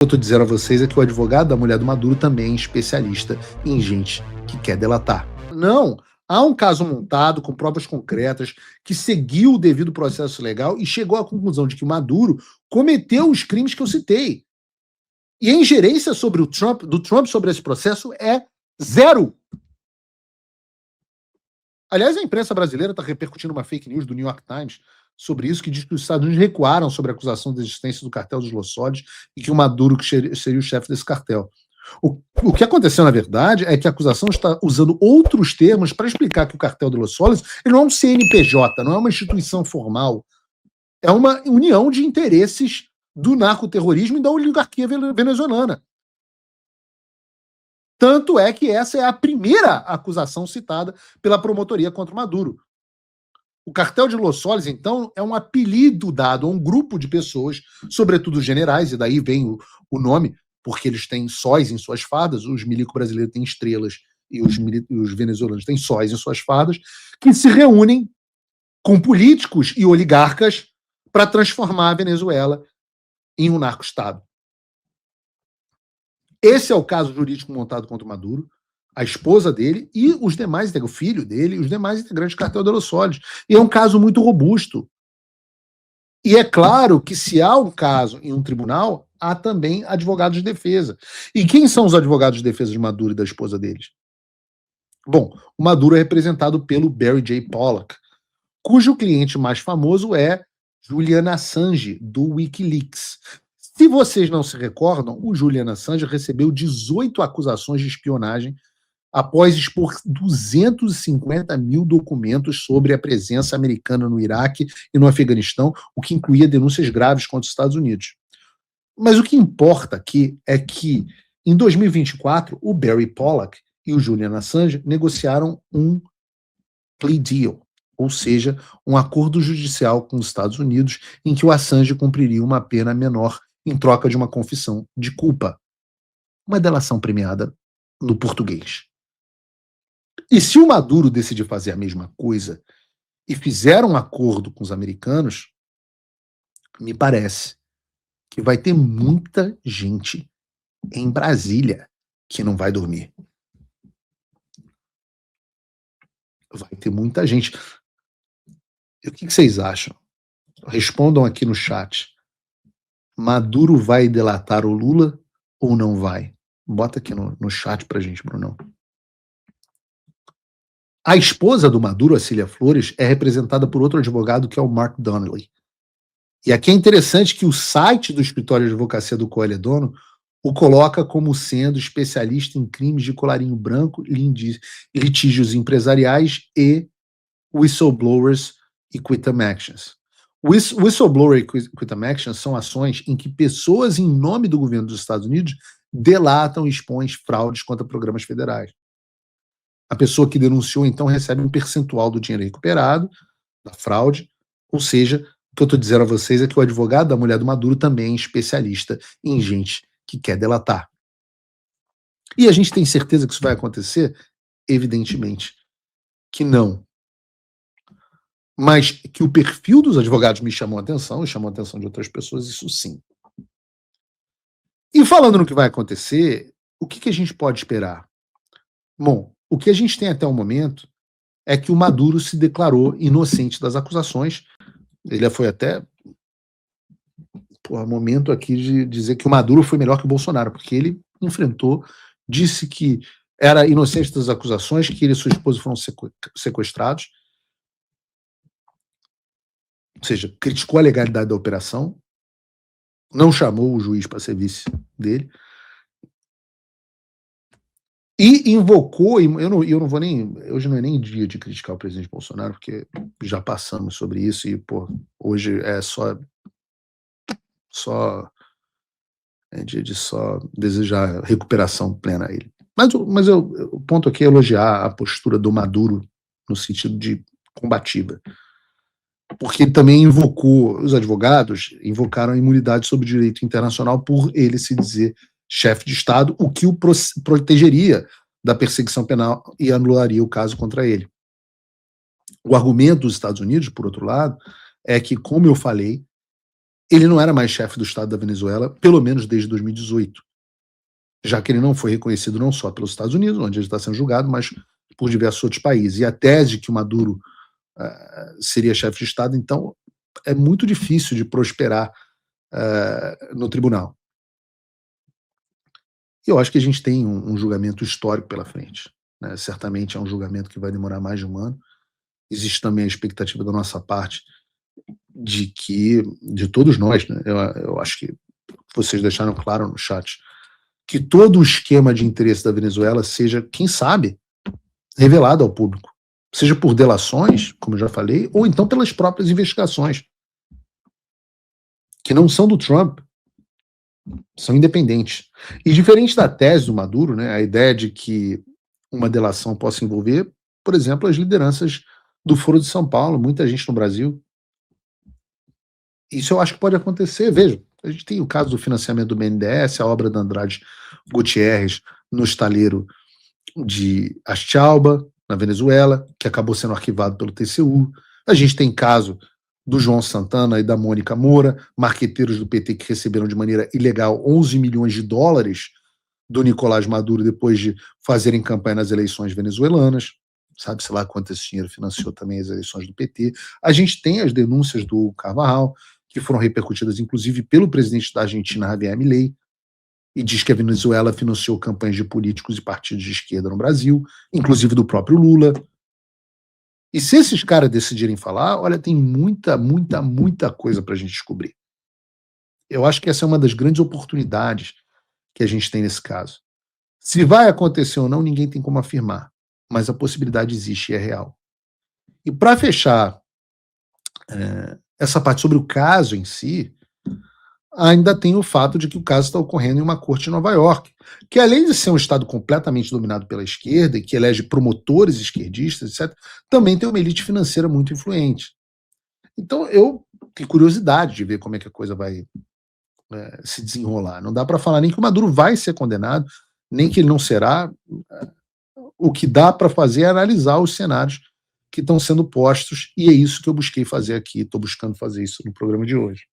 eu estou dizendo a vocês é que o advogado da mulher do Maduro também é especialista em gente que quer delatar. Não, há um caso montado com provas concretas que seguiu o devido processo legal e chegou à conclusão de que o Maduro cometeu os crimes que eu citei. E a ingerência sobre do Trump sobre esse processo é zero. Aliás, a imprensa brasileira está repercutindo uma fake news do New York Times sobre isso, que diz que os Estados Unidos recuaram sobre a acusação da existência do cartel dos Los Soles e que o Maduro seria o chefe desse cartel. O que aconteceu, na verdade, é que a acusação está usando outros termos para explicar que o cartel dos Los Soles ele não é um CNPJ, não é uma instituição formal, é uma união de interesses do narcoterrorismo e da oligarquia venezuelana. Tanto é que essa é a primeira acusação citada pela promotoria contra o Maduro. O cartel de Los Soles, então, é um apelido dado a um grupo de pessoas, sobretudo generais, e daí vem o nome, porque eles têm sóis em suas fardas, os milicos brasileiros têm estrelas e os venezuelanos têm sóis em suas fardas, que se reúnem com políticos e oligarcas para transformar a Venezuela em um narco-estado. Esse é o caso jurídico montado contra o Maduro, a esposa dele e os demais, o filho dele, os demais integrantes do cartel de Los Soles. E é um caso muito robusto. E é claro que se há um caso em um tribunal, há também advogados de defesa. E quem são os advogados de defesa de Maduro e da esposa deles? Bom, o Maduro é representado pelo Barry J. Pollock, cujo cliente mais famoso é Julian Assange, do Wikileaks. Se vocês não se recordam, o Julian Assange recebeu 18 acusações de espionagem após expor 250 mil documentos sobre a presença americana no Iraque e no Afeganistão, o que incluía denúncias graves contra os Estados Unidos. Mas o que importa aqui é que, em 2024, o Barry Pollock e o Julian Assange negociaram um plea deal, ou seja, um acordo judicial com os Estados Unidos em que o Assange cumpriria uma pena menor em troca de uma confissão de culpa. Uma delação premiada no português. E se o Maduro decidir fazer a mesma coisa e fizer um acordo com os americanos, me parece que vai ter muita gente em Brasília que não vai dormir. Vai ter muita gente. E o que vocês acham? Respondam aqui no chat. Maduro vai delatar o Lula ou não vai? Bota aqui no chat pra gente, Brunão. A esposa do Maduro, a Cília Flores, é representada por outro advogado que é o Mark Donnelly. E aqui é interessante que o site do escritório de advocacia do Coelho o coloca como sendo especialista em crimes de colarinho branco, litígios empresariais e whistleblowers e quitam actions. Whistleblower e quitam actions são ações em que pessoas em nome do governo dos Estados Unidos delatam e expõem fraudes contra programas federais. A pessoa que denunciou, então, recebe um percentual do dinheiro recuperado, da fraude, ou seja, o que eu estou dizendo a vocês é que o advogado da mulher do Maduro também é especialista em gente que quer delatar. E a gente tem certeza que isso vai acontecer? Evidentemente que não. Mas que o perfil dos advogados me chamou a atenção, e chamou a atenção de outras pessoas, isso sim. E falando no que vai acontecer, o que a gente pode esperar? Bom, o que a gente tem até o momento é que o Maduro se declarou inocente das acusações. Ele foi até momento aqui de dizer que o Maduro foi melhor que o Bolsonaro, porque ele enfrentou, disse que era inocente das acusações, que ele e sua esposa foram sequestrados, ou seja, criticou a legalidade da operação, não chamou o juiz para ser vice dele, e invocou, eu não vou nem, hoje não é nem dia de criticar o presidente Bolsonaro, porque já passamos sobre isso e, hoje é só dia de só desejar recuperação plena a ele. Mas o ponto aqui é elogiar a postura do Maduro no sentido de combativa. Porque ele também os advogados invocaram a imunidade sob direito internacional por ele se dizer chefe de Estado, o que o protegeria da perseguição penal e anularia o caso contra ele. O argumento dos Estados Unidos, por outro lado, é que, como eu falei, ele não era mais chefe do Estado da Venezuela, pelo menos desde 2018, já que ele não foi reconhecido não só pelos Estados Unidos, onde ele está sendo julgado, mas por diversos outros países. E a tese de que o Maduro seria chefe de Estado, então, é muito difícil de prosperar no tribunal. E eu acho que a gente tem um julgamento histórico pela frente, né? Certamente é um julgamento que vai demorar mais de um ano. Existe também a expectativa da nossa parte de todos nós, né? Eu acho que vocês deixaram claro no chat, que todo o esquema de interesse da Venezuela seja, quem sabe, revelado ao público. Seja por delações, como eu já falei, ou então pelas próprias investigações, que não são do Trump, são independentes. E diferente da tese do Maduro, né, a ideia de que uma delação possa envolver, por exemplo, as lideranças do Foro de São Paulo, muita gente no Brasil. Isso eu acho que pode acontecer. Veja, a gente tem o caso do financiamento do BNDES, a obra da Andrade Gutierrez no estaleiro de Achalba, na Venezuela, que acabou sendo arquivado pelo TCU. A gente tem caso do João Santana e da Mônica Moura, marqueteiros do PT que receberam de maneira ilegal 11 milhões de dólares do Nicolás Maduro depois de fazerem campanha nas eleições venezuelanas. Sabe-se lá quanto esse dinheiro financiou também as eleições do PT. A gente tem as denúncias do Carvajal, que foram repercutidas inclusive pelo presidente da Argentina, Javier Milei, e diz que a Venezuela financiou campanhas de políticos e partidos de esquerda no Brasil, inclusive do próprio Lula. E se esses caras decidirem falar, olha, tem muita coisa para a gente descobrir. Eu acho que essa é uma das grandes oportunidades que a gente tem nesse caso. Se vai acontecer ou não, ninguém tem como afirmar, mas a possibilidade existe e é real. E para fechar essa parte sobre o caso em si, ainda tem o fato de que o caso está ocorrendo em uma corte em Nova York, que além de ser um estado completamente dominado pela esquerda e que elege promotores esquerdistas, etc., também tem uma elite financeira muito influente. Então eu tenho curiosidade de ver como é que a coisa vai se desenrolar. Não dá para falar nem que o Maduro vai ser condenado, nem que ele não será. O que dá para fazer é analisar os cenários que estão sendo postos, e é isso que eu busquei fazer aqui, estou buscando fazer isso no programa de hoje.